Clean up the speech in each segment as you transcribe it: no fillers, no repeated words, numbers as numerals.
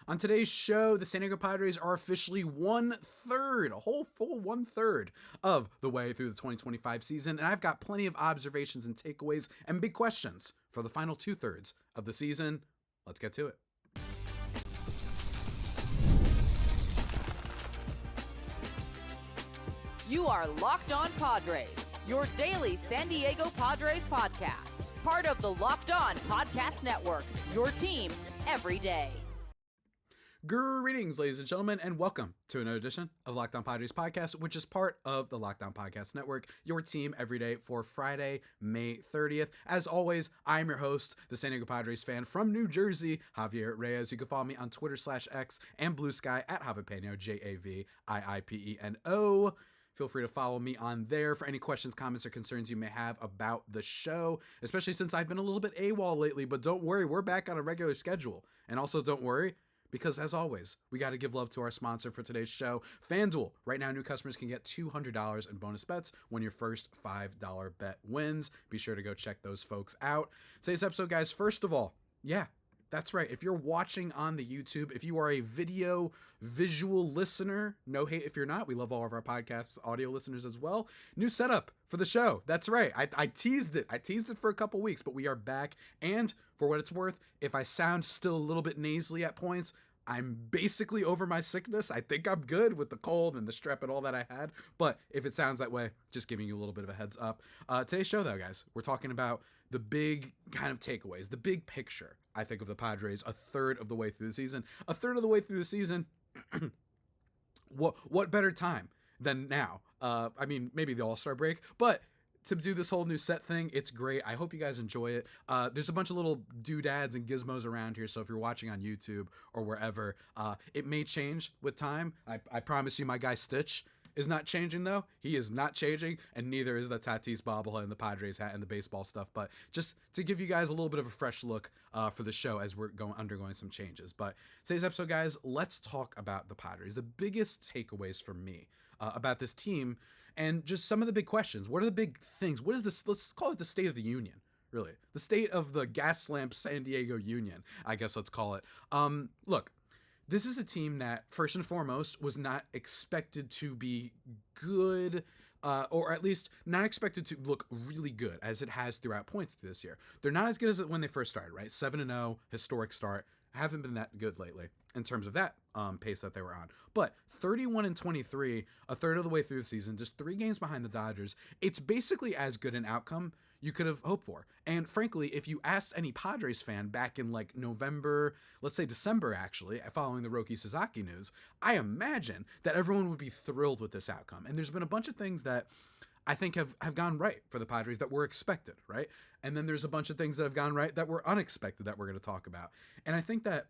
On today's show, the San Diego Padres are officially a whole full 1/3 of the way through the 2025 season, and I've got plenty of observations and takeaways and big questions for the final 2/3 of the season. Let's get to it. You are Locked On Padres, your daily San Diego Padres podcast. Part of the Locked On Podcast Network, your team every day. Greetings, ladies and gentlemen, and welcome to another edition of Locked On Padres podcast, which is part of the Locked On Podcast Network, your team every day for Friday, May 30th. As always, I'm your host, the San Diego Padres fan from New Jersey, Javier Reyes. You can follow me on Twitter/X and Blue Sky at Javipeno, Javiiipeno. Feel free to follow me on there for any questions, comments, or concerns you may have about the show, especially since I've been a little bit AWOL lately, but don't worry, we're back on a regular schedule. And also don't worry, because as always, we got to give love to our sponsor for today's show, FanDuel. Right now, new customers can get $200 in bonus bets when your first $5 bet wins. Be sure to go check those folks out. Today's episode, guys, first of all, that's right. If you're watching on the YouTube, if you are a visual listener, no hate if you're not. We love all of our podcasts, audio listeners as well. New setup for the show. That's right. I teased it. I teased it for a couple weeks, but we are back. And for what it's worth, if I sound still a little bit nasally at points, I'm basically over my sickness. I think I'm good with the cold and the strep and all that I had. But if it sounds that way, just giving you a little bit of a heads up. Today's show, though, guys, we're talking about the big kind of takeaways, the big picture, I think, of the Padres a third of the way through the season. A third of the way through the season, what better time than now? I mean, maybe the All-Star break, but to do this whole new set thing, it's great. I hope you guys enjoy it. There's a bunch of little doodads and gizmos around here, so if you're watching on YouTube or wherever, it may change with time. I promise you my guy Stitch is not changing, though. He is not changing, and neither is the Tatis bobblehead and the Padres hat and the baseball stuff, but just to give you guys a little bit of a fresh look for the show as we're undergoing some changes. But today's episode, guys, let's talk about the Padres. The biggest takeaways for me about this team and just some of the big questions. What are the big things? What is this? Let's call it the state of the union, really. The state of the gas lamp San Diego Union, I guess let's call it. Look, this is a team that, first and foremost, was not expected to be good, or at least not expected to look really good, as it has throughout points this year. They're not as good as when they first started, right? 7-0, historic start. Haven't been that good lately in terms of that pace that they were on. But 31-23, a third of the way through the season, just 3 games behind the Dodgers. It's basically as good an outcome you could have hoped for. And frankly, if you asked any Padres fan back in like November, let's say December actually, following the Roki Sasaki news, I imagine that everyone would be thrilled with this outcome. And there's been a bunch of things that I think have gone right for the Padres that were expected, right? And then there's a bunch of things that have gone right that were unexpected that we're going to talk about. And I think that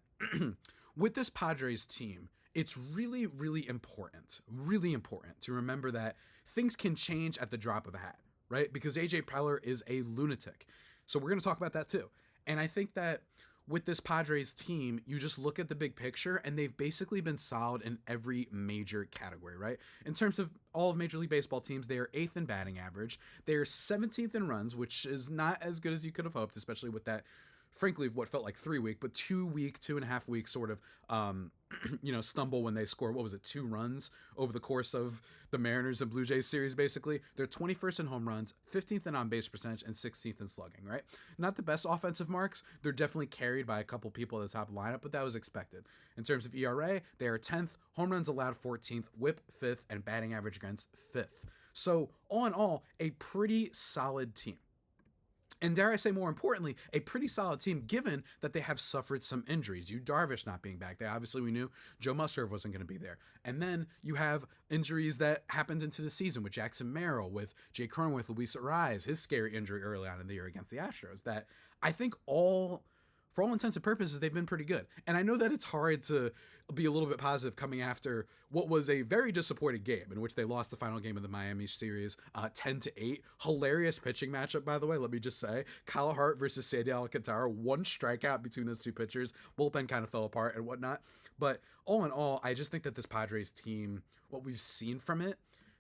with this Padres team, it's really, really important to remember that things can change at the drop of a hat, right? Because AJ Preller is a lunatic. So we're going to talk about that too. And I think that with this Padres team, you just look at the big picture and they've basically been solid in every major category, right? In terms of all of Major League Baseball teams, they are 8th in batting average. They are 17th in runs, which is not as good as you could have hoped, especially with that, frankly, what felt like 3-week, but 2.5 week sort of, stumble when they scored, 2 runs over the course of the Mariners and Blue Jays series, basically. They're 21st in home runs, 15th in on-base percentage, and 16th in slugging, right? Not the best offensive marks. They're definitely carried by a couple people at the top of the lineup, but that was expected. In terms of ERA, they are 10th, home runs allowed 14th, whip 5th, and batting average against 5th. So, all in all, a pretty solid team. And dare I say, more importantly, a pretty solid team given that they have suffered some injuries. Yu Darvish not being back. We knew Joe Musgrove wasn't going to be there. And then you have injuries that happened into the season with Jackson Merrill, with Jay Cronenworth, Luis Ariz, his scary injury early on in the year against the Astros, that I think for all intents and purposes, they've been pretty good. And I know that it's hard to be a little bit positive coming after what was a very disappointing game in which they lost the final game of the Miami series 10-8. Hilarious pitching matchup, by the way, let me just say. Kyle Hart versus Sandy Alcantara, 1 strikeout between those 2 pitchers. Bullpen kind of fell apart and whatnot. But all in all, I just think that this Padres team, what we've seen from it,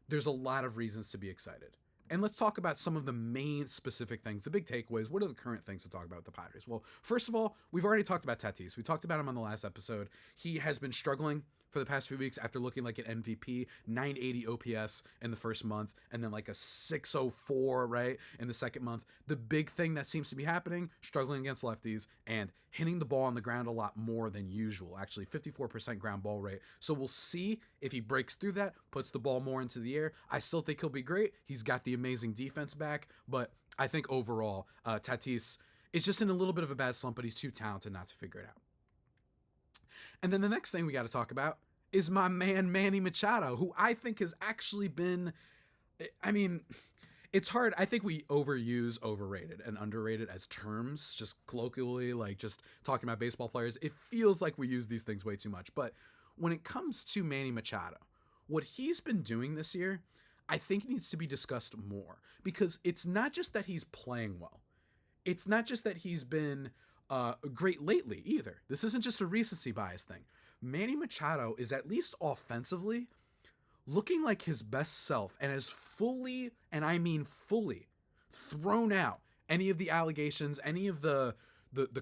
there's a lot of reasons to be excited. And let's talk about some of the main specific things, the big takeaways. What are the current things to talk about with the Padres? Well, first of all, we've already talked about Tatis. We talked about him on the last episode. He has been struggling for the past few weeks after looking like an MVP, 980 OPS in the first month, and then like a 604, right, in the second month. The big thing that seems to be happening, struggling against lefties and hitting the ball on the ground a lot more than usual, actually 54% ground ball rate. So we'll see if he breaks through that, puts the ball more into the air. I still think he'll be great. He's got the amazing defense back, but I think overall, Tatis is just in a little bit of a bad slump, but he's too talented not to figure it out. And then the next thing we got to talk about is my man, Manny Machado, who I think has actually been, I mean, it's hard. I think we overuse overrated and underrated as terms, just colloquially, like just talking about baseball players. It feels like we use these things way too much. But when it comes to Manny Machado, what he's been doing this year, I think needs to be discussed more, because it's not just that he's playing well. It's not just that he's been great lately either. This isn't just a recency bias thing. Manny Machado is, at least offensively, looking like his best self and has fully, and I mean fully, thrown out any of the allegations, any of the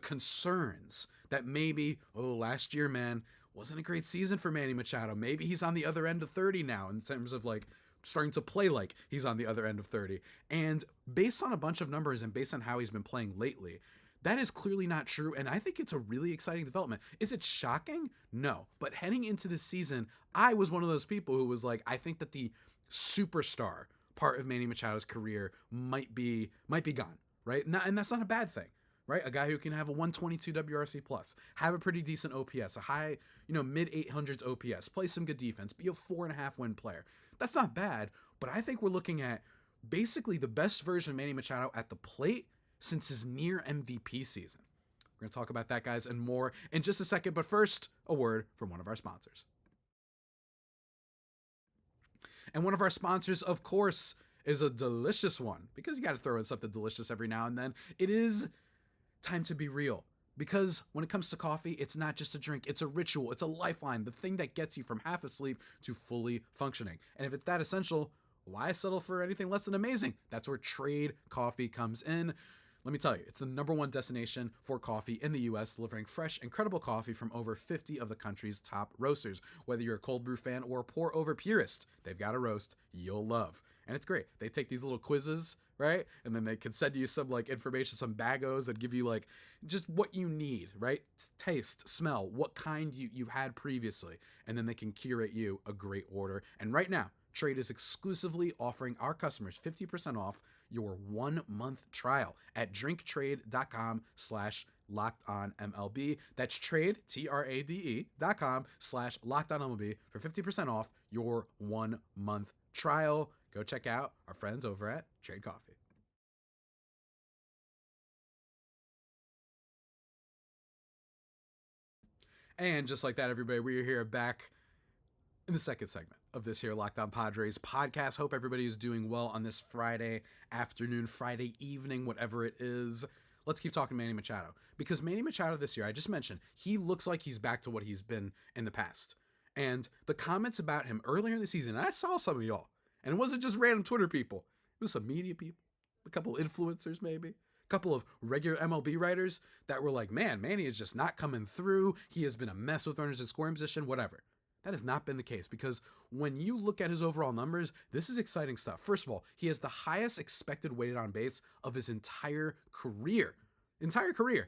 concerns that maybe, last year, man, wasn't a great season for Manny Machado. Maybe he's on the other end of 30 now in terms of like starting to play like he's on the other end of 30. And based on a bunch of numbers and based on how he's been playing lately, that is clearly not true, and I think it's a really exciting development. Is it shocking? No. But heading into this season, I was one of those people who was like, I think that the superstar part of Manny Machado's career might be gone, right? And that's not a bad thing, right? A guy who can have a 122 WRC plus, have a pretty decent OPS, a high, mid 800s OPS, play some good defense, be a 4.5 win player. That's not bad, but I think we're looking at basically the best version of Manny Machado at the plate since his near MVP season. We're going to talk about that, guys, and more in just a second. But first, a word from one of our sponsors. And one of our sponsors, of course, is a delicious one, because you got to throw in something delicious every now and then. It is time to be real, because when it comes to coffee, it's not just a drink. It's a ritual. It's a lifeline, the thing that gets you from half asleep to fully functioning. And if it's that essential, why settle for anything less than amazing? That's where Trade Coffee comes in. Let me tell you, it's the #1 destination for coffee in the U.S., delivering fresh, incredible coffee from over 50 of the country's top roasters. Whether you're a cold brew fan or a pour-over purist, they've got a roast you'll love. And it's great. They take these little quizzes, right? And then they can send you some like information, some bagos that give you like just what you need, right? Taste, smell, what kind you had previously. And then they can curate you a great order. And right now, Trade is exclusively offering our customers 50% off your 1-month trial at drinktrade.com/LockedOnMLB. That's trade, TRADE.com/LockedOnMLB for 50% off your 1-month trial. Go check out our friends over at Trade Coffee. And just like that, everybody, we are here back in the second segment of this here Locked On Padres podcast. Hope everybody is doing well on this Friday afternoon, Friday evening, whatever it is. Let's keep talking Manny Machado, because Manny Machado this year, I just mentioned, he looks like he's back to what he's been in the past. And the comments about him earlier in the season, and I saw some of y'all, and it wasn't just random Twitter people. It was some media people, a couple influencers maybe, a couple of regular MLB writers that were like, man, Manny is just not coming through. He has been a mess with runners in scoring position, whatever. That has not been the case, because when you look at his overall numbers, this is exciting stuff. First of all, he has the highest expected weighted on base of his entire career. Entire career.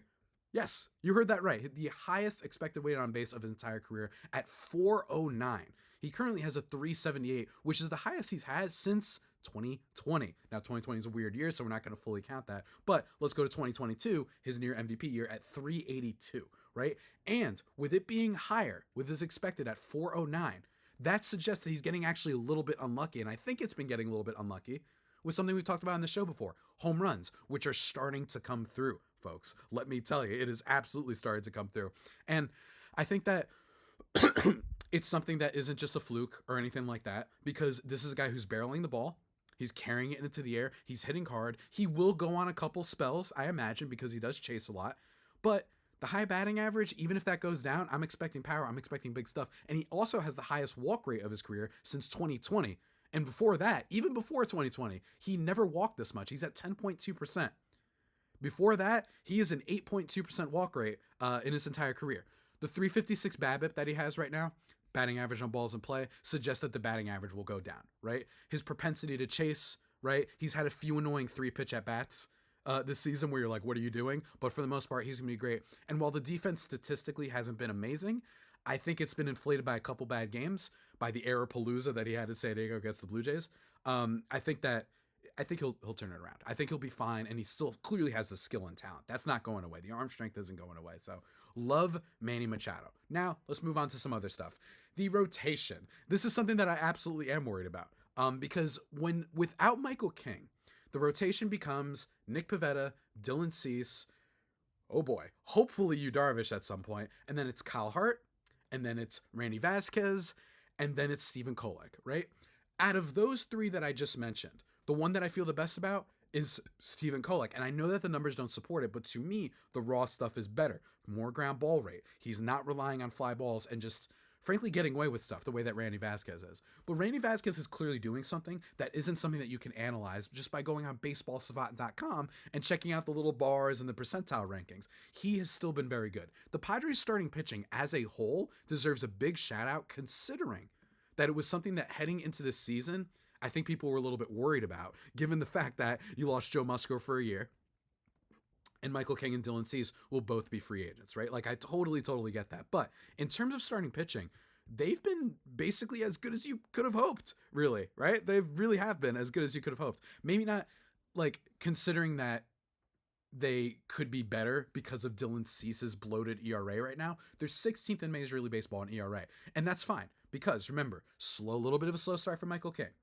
Yes, you heard that right. The highest expected weighted on base of his entire career at 409. He currently has a 378, which is the highest he's had since 2020. Now, 2020 is a weird year, so we're not going to fully count that. But let's go to 2022, his near MVP year at 382, right? And with it being higher, with his expected at 409, that suggests that he's getting actually a little bit unlucky. And I think it's been getting a little bit unlucky with something we've talked about on the show before, home runs, which are starting to come through, folks. Let me tell you, it is absolutely starting to come through. And I think that it's something that isn't just a fluke or anything like that, because this is a guy who's barreling the ball. He's carrying it into the air. He's hitting hard. He will go on a couple spells, I imagine, because he does chase a lot. But the high batting average, even if that goes down, I'm expecting power. I'm expecting big stuff. And he also has the highest walk rate of his career since 2020. And before that, even before 2020, he never walked this much. He's at 10.2%. Before that, he is an 8.2% walk rate in his entire career. The 356 BABIP that he has right now, batting average on balls in play, suggests that the batting average will go down, right? His propensity to chase, right? He's had a few annoying 3-pitch at-bats this season where you're like, what are you doing? But for the most part, he's going to be great. And while the defense statistically hasn't been amazing, I think it's been inflated by a couple bad games, by the Error-palooza that he had in San Diego against the Blue Jays. I think he'll turn it around. I think he'll be fine, and he still clearly has the skill and talent. That's not going away. The arm strength isn't going away. So love Manny Machado. Now let's move on to some other stuff. The rotation. This is something that I absolutely am worried about. Because without Michael King, the rotation becomes Nick Pivetta, Dylan Cease, oh boy, hopefully Yu Darvish at some point, and then it's Kyle Hart, and then it's Randy Vasquez, and then it's Steven Kolek, right? Out of those three that I just mentioned, the one that I feel the best about is Steven Kolek. And I know that the numbers don't support it, but to me, the raw stuff is better. More ground ball rate. He's not relying on fly balls and just, frankly, getting away with stuff the way that Randy Vasquez is. But Randy Vasquez is clearly doing something that isn't something that you can analyze just by going on baseballsavant.com and checking out the little bars and the percentile rankings. He has still been very good. The Padres starting pitching as a whole deserves a big shout out, considering that it was something that heading into this season, I think people were a little bit worried about, given the fact that you lost Joe Musgrove for a year, and Michael King and Dylan Cease will both be free agents, right? Like, I totally get that. But in terms of starting pitching, they've been basically as good as you could have hoped, really, right? They really have been as good as you could have hoped. Maybe not, like, considering that they could be better because of Dylan Cease's bloated ERA right now. They're 16th in Major League Baseball in ERA, and that's fine because, remember, little bit of a slow start for Michael King,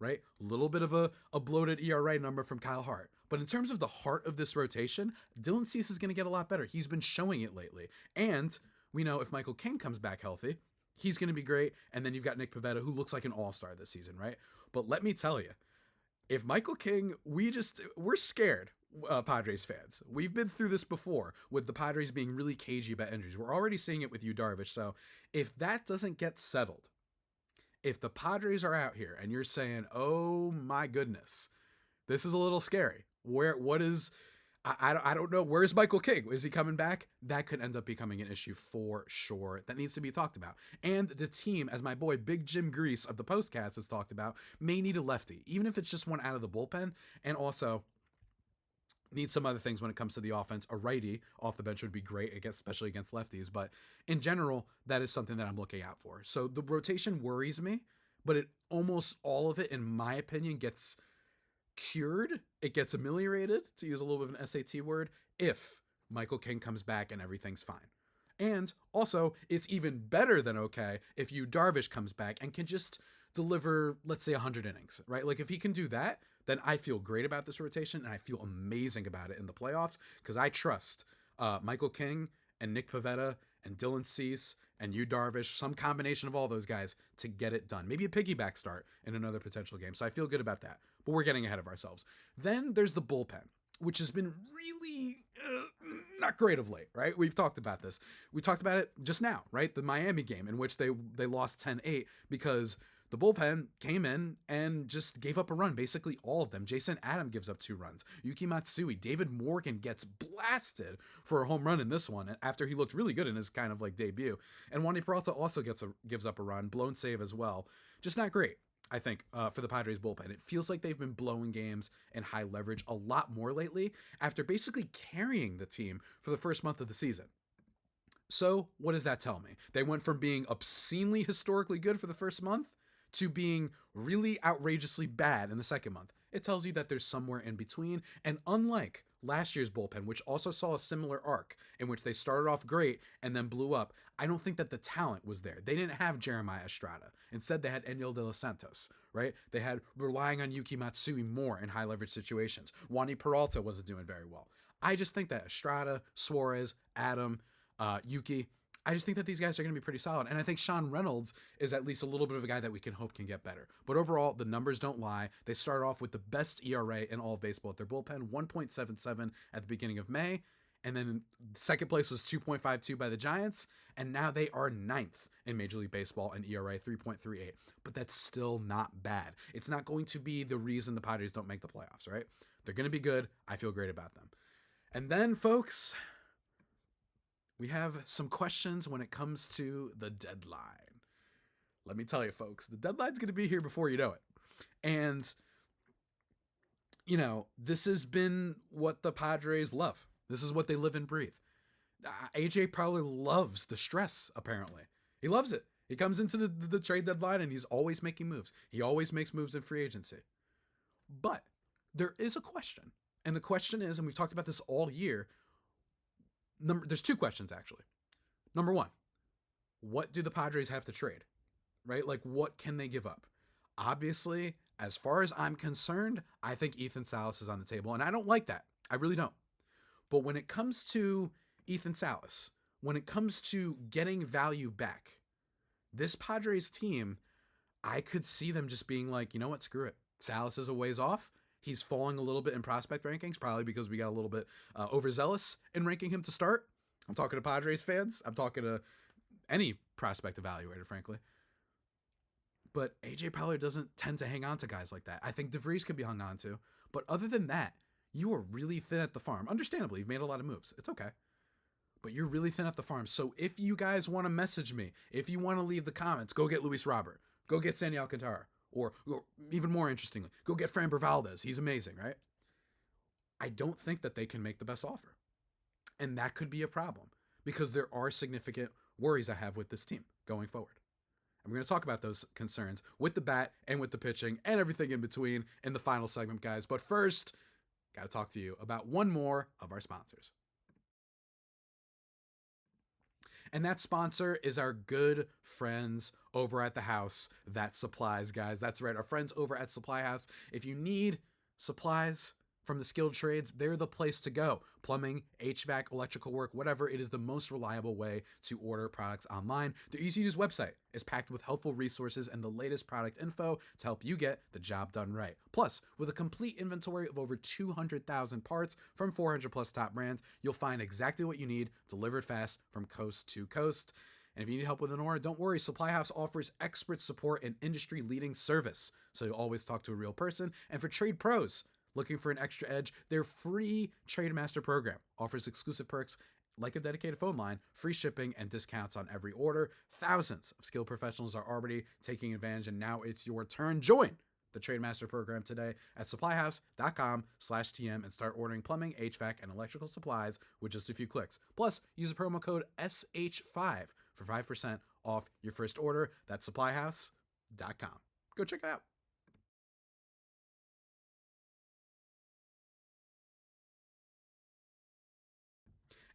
right? A little bit of a bloated ERA number from Kyle Hart. But in terms of the heart of this rotation, Dylan Cease is going to get a lot better. He's been showing it lately. And we know if Michael King comes back healthy, he's going to be great. And then you've got Nick Pivetta, who looks like an all-star this season, right? But let me tell you, if Michael King, we're scared, Padres fans. We've been through this before with the Padres being really cagey about injuries. We're already seeing it with Yu Darvish. So if that doesn't get settled, if the Padres are out here and you're saying, oh my goodness, this is a little scary. I don't know. Where's Michael King? Is he coming back? That could end up becoming an issue for sure. That needs to be talked about. And the team, as my boy Big Jim Grease of the Postcast has talked about, may need a lefty, even if it's just one out of the bullpen. And also need some other things when it comes to the offense. A righty off the bench would be great, especially against lefties. But in general, that is something that I'm looking out for. So the rotation worries me, but almost all of it, in my opinion, gets cured. It gets ameliorated, to use a little bit of an SAT word, if Michael King comes back and everything's fine. And also, it's even better than okay if Yu Darvish comes back and can just deliver, let's say, 100 innings, right? Like, if he can do that, then I feel great about this rotation, and I feel amazing about it in the playoffs, because I trust Michael King and Nick Pivetta and Dylan Cease and Yu Darvish, some combination of all those guys, to get it done. Maybe a piggyback start in another potential game. So I feel good about that. But we're getting ahead of ourselves. Then there's the bullpen, which has been really not great of late, right? We've talked about this. We talked about it just now, right? The Miami game in which they lost 10-8 because the bullpen came in and just gave up a run, basically all of them. Jason Adam gives up 2 runs. Yuki Matsui, David Morgan gets blasted for a home run in this one after he looked really good in his kind of like debut. And Wandy Peralta also gives up a run, blown save as well. Just not great, I think, for the Padres bullpen. It feels like they've been blowing games in high leverage a lot more lately after basically carrying the team for the first month of the season. So what does that tell me? They went from being obscenely historically good for the first month to being really outrageously bad in the second month. It tells you that there's somewhere in between. And unlike last year's bullpen, which also saw a similar arc in which they started off great and then blew up, I don't think that the talent was there. They didn't have Jeremiah Estrada. Instead, they had Enyel De Los Santos, right? They had relying on Yuki Matsui more in high leverage situations. Wandy Peralta wasn't doing very well. I just think that Estrada, Suarez, Adam, Yuki, I just think that these guys are going to be pretty solid. And I think Sean Reynolds is at least a little bit of a guy that we can hope can get better. But overall, the numbers don't lie. They start off with the best ERA in all of baseball at their bullpen, 1.77 at the beginning of May. And then second place was 2.52 by the Giants. And now they are ninth in Major League Baseball and ERA 3.38. But that's still not bad. It's not going to be the reason the Padres don't make the playoffs, right? They're going to be good. I feel great about them. And then, folks, we have some questions when it comes to the deadline. Let me tell you, folks, the deadline's going to be here before you know it. And, you know, this has been what the Padres love. This is what they live and breathe. AJ probably loves the stress, apparently. He loves it. He comes into the trade deadline and he's always making moves. He always makes moves in free agency. But there is a question. And the question is, and we've talked about this all year, there's two questions, actually. Number one, what do the Padres have to trade? Right? Like, what can they give up? Obviously, as far as I'm concerned, I think Ethan Salas is on the table, and I don't like that. I really don't. But when it comes to Ethan Salas, when it comes to getting value back, this Padres team, I could see them just being like, you know what, screw it. Salas is a ways off. He's falling a little bit in prospect rankings, probably because we got a little bit overzealous in ranking him to start. I'm talking to Padres fans. I'm talking to any prospect evaluator, frankly. But AJ probably doesn't tend to hang on to guys like that. I think DeVries could be hung on to. But other than that, you are really thin at the farm. Understandably, you've made a lot of moves. It's okay. But you're really thin at the farm. So if you guys want to message me, if you want to leave the comments, go get Luis Robert. Go get Sandy Alcantara. Or even more interestingly, go get Framber Valdez. He's amazing, right? I don't think that they can make the best offer. And that could be a problem because there are significant worries I have with this team going forward. And we're going to talk about those concerns with the bat and with the pitching and everything in between in the final segment, guys. But first, got to talk to you about one more of our sponsors. And that sponsor is our good friends over at the house that supplies, guys. That's right, our friends over at Supply House. If you need supplies from the skilled trades, they're the place to go. Plumbing, HVAC, electrical work, whatever, it is the most reliable way to order products online. Their easy-to-use website is packed with helpful resources and the latest product info to help you get the job done right. Plus, with a complete inventory of over 200,000 parts from 400 plus top brands, you'll find exactly what you need delivered fast from coast to coast. And if you need help with an order, don't worry. Supply House offers expert support and industry-leading service, so you'll always talk to a real person. And for trade pros looking for an extra edge, their free Trade Master program offers exclusive perks like a dedicated phone line, free shipping, and discounts on every order. Thousands of skilled professionals are already taking advantage, and now it's your turn. Join the Trade Master program today at supplyhouse.com/TM and start ordering plumbing, HVAC, and electrical supplies with just a few clicks. Plus, use the promo code SH5 for 5% off your first order. That's supplyhouse.com. Go check it out.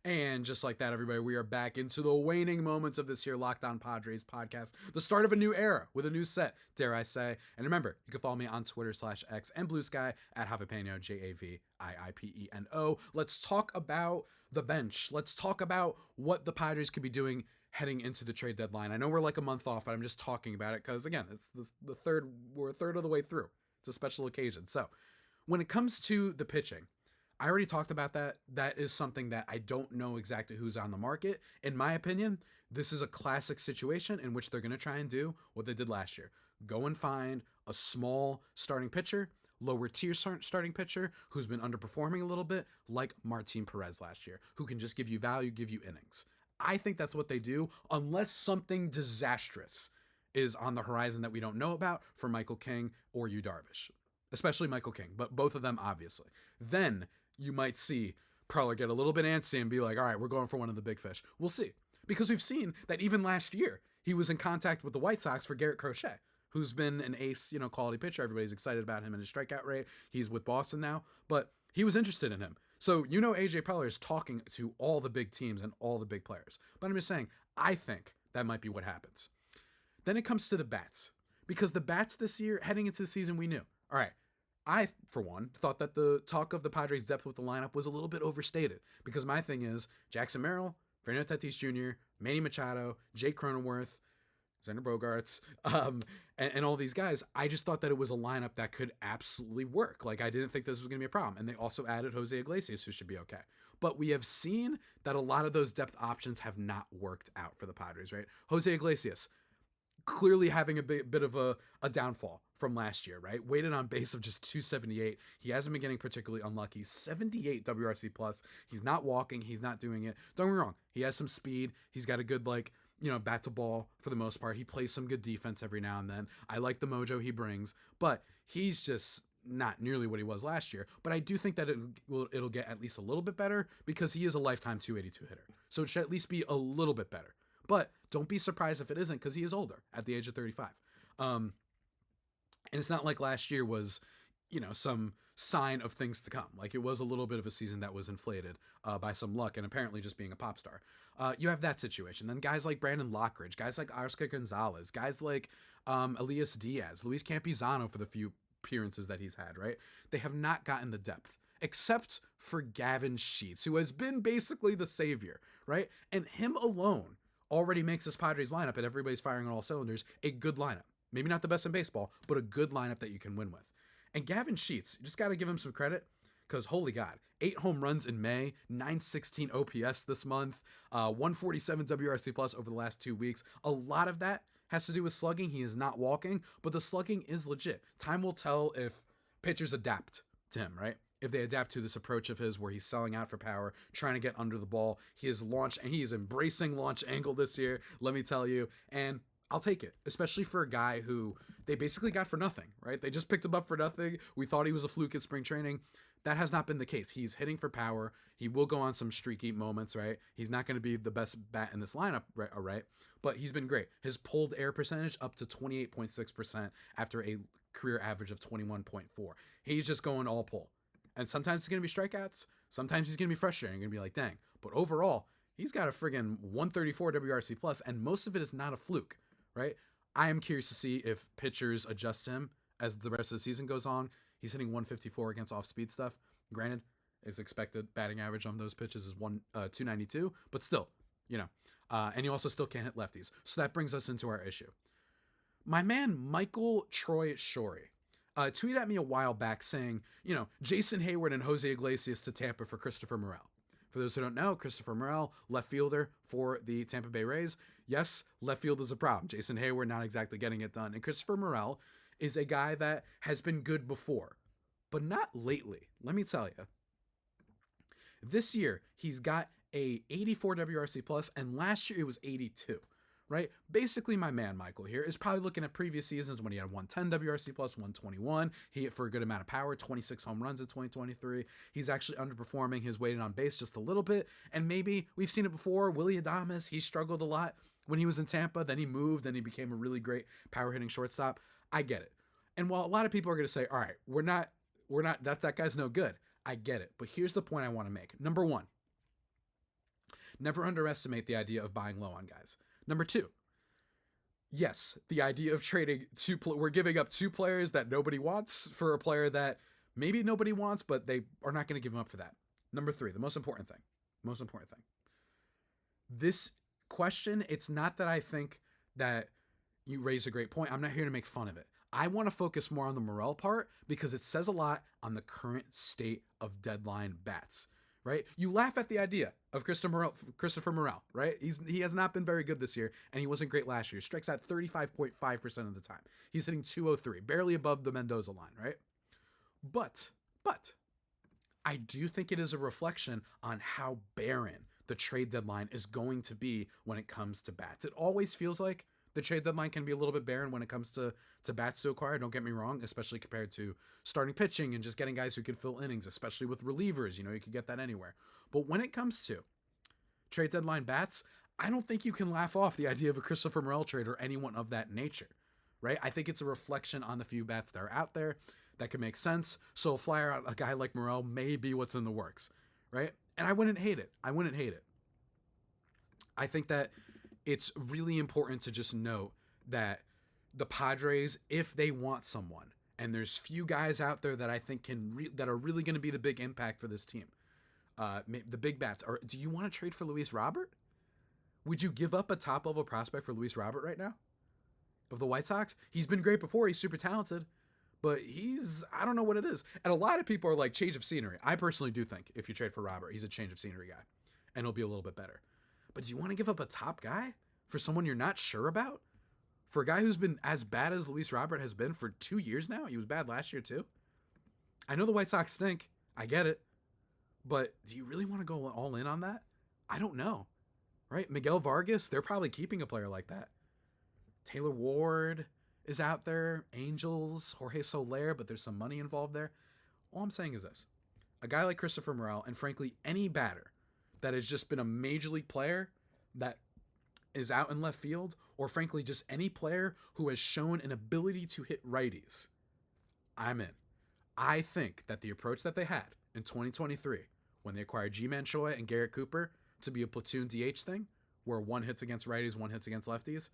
And just like that, everybody, we are back into the waning moments of this here Locked On Padres podcast. The start of a new era with a new set, dare I say. And remember, you can follow me on Twitter/X and Blue Sky at Javipeno, JAVIIPENO. Let's talk about the bench. Let's talk about what the Padres could be doing heading into the trade deadline. I know we're like a month off, but I'm just talking about it because, again, it's we're a third of the way through. It's a special occasion. So when it comes to the pitching, I already talked about that. That is something that I don't know exactly who's on the market. In my opinion, this is a classic situation in which they're going to try and do what they did last year. Go and find a small starting pitcher, lower tier starting pitcher who's been underperforming a little bit, like Martin Perez last year, who can just give you value, give you innings. I think that's what they do, unless something disastrous is on the horizon that we don't know about for Michael King or Yu Darvish, especially Michael King, but both of them, obviously. Then you might see Preller get a little bit antsy and be like, all right, we're going for one of the big fish. We'll see. Because we've seen that even last year, he was in contact with the White Sox for Garrett Crochet, who's been an ace, quality pitcher. Everybody's excited about him and his strikeout rate. He's with Boston now, but he was interested in him. So, AJ Preller is talking to all the big teams and all the big players. But I'm just saying, I think that might be what happens. Then it comes to the bats. Because the bats this year, heading into the season, we knew. All right, I, for one, thought that the talk of the Padres' depth with the lineup was a little bit overstated because my thing is Jackson Merrill, Fernando Tatis Jr., Manny Machado, Jake Cronenworth, Xander Bogaerts, and all these guys. I just thought that it was a lineup that could absolutely work. Like, I didn't think this was going to be a problem. And they also added Jose Iglesias, who should be okay. But we have seen that a lot of those depth options have not worked out for the Padres, right? Jose Iglesias, clearly having a bit of a downfall from last year, right? Weighted on base of just 278. He hasn't been getting particularly unlucky. 78 WRC plus. He's not walking. He's not doing it. Don't get me wrong. He has some speed. He's got a good, bat to ball for the most part. He plays some good defense every now and then. I like the mojo he brings, but he's just not nearly what he was last year. But I do think that it'll get at least a little bit better because he is a lifetime 282 hitter. So it should at least be a little bit better. But don't be surprised if it isn't, because he is older at the age of 35. And it's not like last year was, some sign of things to come. Like, it was a little bit of a season that was inflated by some luck and apparently just being a pop star. You have that situation. Then guys like Brandon Lockridge, guys like Oscar Gonzalez, guys like Elias Diaz, Luis Campuzano for the few appearances that he's had, right? They have not gotten the depth, except for Gavin Sheets, who has been basically the savior, right? And him alone already makes this Padres lineup, and everybody's firing on all cylinders, a good lineup. Maybe not the best in baseball, but a good lineup that you can win with. And Gavin Sheets, you just got to give him some credit, because holy God, 8 home runs in May, 916 OPS this month, 147 WRC plus over the last 2 weeks. A lot of that has to do with slugging. He is not walking, but the slugging is legit. Time will tell if pitchers adapt to him, right? If they adapt to this approach of his where he's selling out for power, trying to get under the ball. He is embracing launch angle this year, let me tell you. And I'll take it, especially for a guy who they basically got for nothing, right? They just picked him up for nothing. We thought he was a fluke in spring training. That has not been the case. He's hitting for power. He will go on some streaky moments, right? He's not going to be the best bat in this lineup, right? But he's been great. His pulled air percentage up to 28.6% after a career average of 21.4. He's just going all pull. And sometimes it's going to be strikeouts. Sometimes he's going to be frustrating. You're going to be like, dang. But overall, he's got a friggin' 134 WRC plus, and most of it is not a fluke, right? I am curious to see if pitchers adjust him as the rest of the season goes on. He's hitting 154 against off-speed stuff. Granted, his expected batting average on those pitches is 292, but still, and he also still can't hit lefties. So that brings us into our issue. My man, Michael Troy Shorey, tweeted at me a while back saying, Jason Hayward and Jose Iglesias to Tampa for Christopher Morell. For those who don't know, Christopher Morell, left fielder for the Tampa Bay Rays. Yes, left field is a problem. Jason Hayward not exactly getting it done. And Christopher Morell is a guy that has been good before, but not lately. Let me tell you. This year, he's got a 84 WRC plus, and last year it was 82. Right? Basically, my man, Michael, here is probably looking at previous seasons when he had 110 WRC plus, 121. He hit for a good amount of power, 26 home runs in 2023. He's actually underperforming his weighted on base just a little bit. And maybe we've seen it before. Willy Adames, he struggled a lot when he was in Tampa. Then he moved and he became a really great power hitting shortstop. I get it. And while a lot of people are going to say, all right, we're not that guy's no good. I get it. But here's the point I want to make. Number one, never underestimate the idea of buying low on guys. Number two, yes, the idea of trading we're giving up 2 players that nobody wants for a player that maybe nobody wants, but they are not going to give him up for that. Number 3, the most important thing. This question, it's not that I think that you raise a great point. I'm not here to make fun of it. I want to focus more on the Morell part because it says a lot on the current state of deadline bats. Right? You laugh at the idea of Christopher Morell, right? He has not been very good this year, and he wasn't great last year. Strikes out 35.5% of the time. He's hitting 203, barely above the Mendoza line, right? But I do think it is a reflection on how barren the trade deadline is going to be when it comes to bats. It always feels like the trade deadline can be a little bit barren when it comes to bats to acquire. Don't get me wrong, especially compared to starting pitching and just getting guys who can fill innings, especially with relievers. You can get that anywhere. But when it comes to trade deadline bats, I don't think you can laugh off the idea of a Christopher Morell trade or anyone of that nature, right? I think it's a reflection on the few bats that are out there that can make sense. So a flyer out a guy like Morell may be what's in the works, right? And I wouldn't hate it. I think that it's really important to just note that the Padres, if they want someone, and there's few guys out there that I think that are really going to be the big impact for this team, the big bats. Do you want to trade for Luis Robert? Would you give up a top level prospect for Luis Robert right now? of the White Sox. He's been great before. He's super talented. But I don't know what it is. And a lot of people are like, change of scenery. I personally do think if you trade for Robert, he's a change of scenery guy. And he'll be a little bit better. But do you want to give up a top guy for someone you're not sure about? For a guy who's been as bad as Luis Robert has been for 2 years now? He was bad last year too. I know the White Sox stink. I get it. But do you really want to go all in on that? I don't know. Right? Miguel Vargas, they're probably keeping a player like that. Taylor Ward is out there. Angels, Jorge Soler, but there's some money involved there. All I'm saying is this. A guy like Christopher Morell, and frankly, any batter that has just been a major league player that is out in left field, or frankly, just any player who has shown an ability to hit righties, I'm in. I think that the approach that they had in 2023, when they acquired G-Man Choi and Garrett Cooper to be a platoon DH thing, where one hits against righties, one hits against lefties,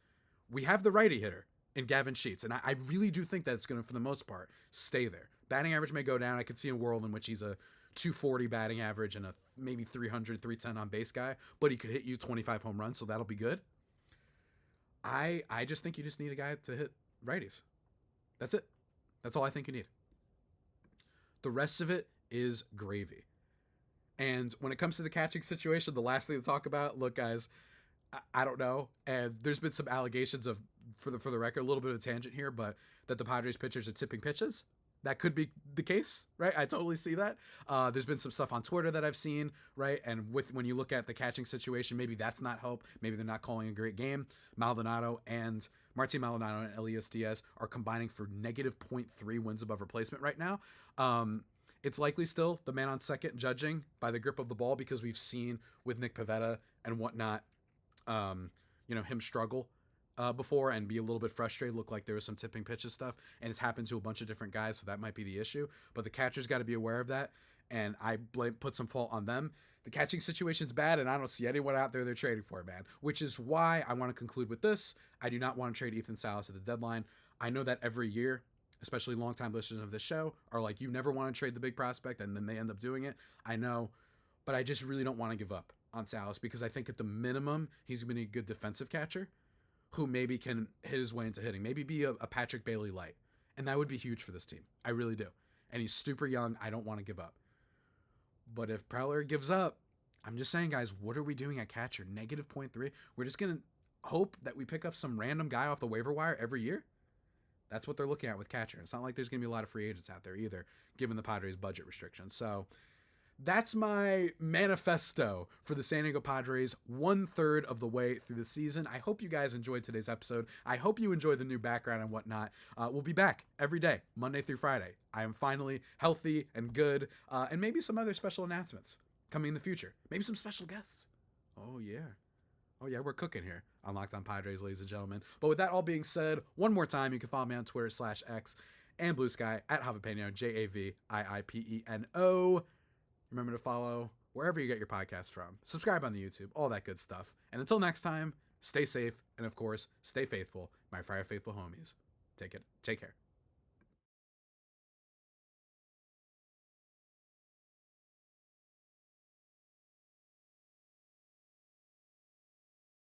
we have the righty hitter in Gavin Sheets. And I really do think that it's going to, for the most part, stay there. Batting average may go down. I could see a world in which he's a 240 batting average and a maybe 300, 310 on base guy, but he could hit you 25 home runs, so that'll be good. I just think you just need a guy to hit righties. That's it. That's all I think you need. The rest of it is gravy. And when it comes to the catching situation, the last thing to talk about, look, guys, I don't know. And there's been some allegations of, for the record, a little bit of a tangent here, but that the Padres pitchers are tipping pitches. That could be the case, right? I totally see that. There's been some stuff on Twitter that I've seen, right? And when you look at the catching situation, maybe that's not help. Maybe they're not calling a great game. Martin Maldonado and Elias Diaz are combining for negative 0.3 wins above replacement right now. It's likely still the man on second judging by the grip of the ball, because we've seen with Nick Pivetta and whatnot, him struggle before and be a little bit frustrated, look like there was some tipping pitches stuff, and it's happened to a bunch of different guys, so that might be the issue. But the catcher's got to be aware of that, and I put some fault on them. The catching situation's bad, and I don't see anyone out there they're trading for, man, which is why I want to conclude with this. I do not want to trade Ethan Salas at the deadline. I know that every year, especially longtime listeners of this show, are like, you never want to trade the big prospect, and then they end up doing it. I know, but I just really don't want to give up on Salas, because I think at the minimum, he's going to be a good defensive catcher who maybe can hit his way into hitting, maybe be a Patrick Bailey light. And that would be huge for this team. I really do. And he's super young. I don't want to give up. But if Preller gives up, I'm just saying, guys, what are we doing at catcher? Negative 0.3. We're just going to hope that we pick up some random guy off the waiver wire every year. That's what they're looking at with catcher. It's not like there's going to be a lot of free agents out there either, given the Padres' budget restrictions. So that's my manifesto for the San Diego Padres, 1/3 of the way through the season. I hope you guys enjoyed today's episode. I hope you enjoyed the new background and whatnot. We'll be back every day, Monday through Friday. I am finally healthy and good, and maybe some other special announcements coming in the future. Maybe some special guests. Oh, yeah, we're cooking here on Locked On Padres, ladies and gentlemen. But with that all being said, one more time, you can follow me on Twitter /X and Blue Sky at Javipeno, JAVIIPENO. Remember to follow wherever you get your podcasts from. Subscribe on the YouTube, all that good stuff. And until next time, stay safe, and of course, stay faithful, my Fire Faithful homies. Take care.